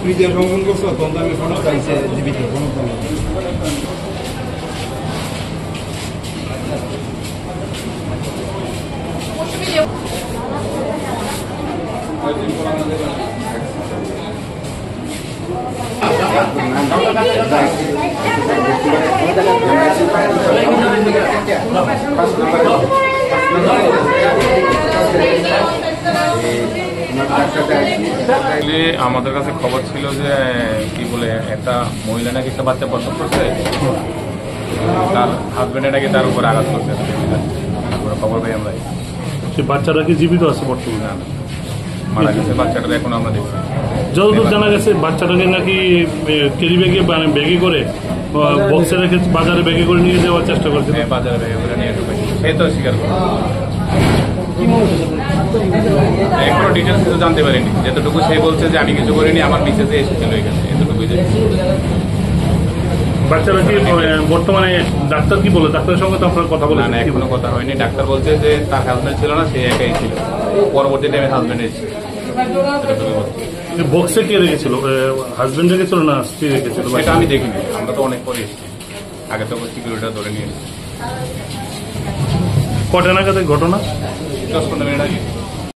ফ্রিজের ভ্রমণ করছো তখন আমি ফোন চাইছে জীবিত ফোন আমাদের কাছে খবর ছিল যে কি বলে একটা মহিলা নাকি একটা বাচ্চা প্রসব করছে, তার হাজবেন্ডে নাকি তার উপরে আঘাত করছে। খবর পাই আমরা। সে বাচ্চাটা কি জীবিত আছে বর্তমানে? মারা গেছে বাচ্চাটা, এখন আমরা দেখছি। যতদূর জানা গেছে বাচ্চাটাকে নাকি ক্যারি ব্যাগে মানে ব্যাগে করে বক্সে রেখে বাজারে ব্যাগে করে নিয়ে যাওয়ার চেষ্টা করছে। বাজারে ব্যাগে করে নিয়ে ঢুকে সে তো স্বীকার করে। এখনো ডিটেলস কিছু জানতে পারিনি, যতটুকু সে বলছে যে আমি কিছু করিনি, আমার মিসেসে এসেছিল এখানে, এতটুকুই জানি। বাচ্চারা কি বর্তমানে ডাক্তার কি বলে? ডাক্তারের সঙ্গে তো আপনার কথা বলে? না, এখনো কথা হয়নি। ডাক্তার বলছে যে তার হাজবেন্ড ছিল না, সে একাই ছিল, পরবর্তী টাইমে হাজবেন্ড এসেছে। বক্সে কে রেখেছিল? হাজবেন্ড রেখেছিল না স্ত্রী রেখেছিল? সেটা আমি দেখিনি, আমরা তো অনেক পরে এসেছি, আগে তো সিকিউরিটিটা ধরে নিয়ে। কটা নাগাদ ঘটনা? 10-15 মিনিট আগে।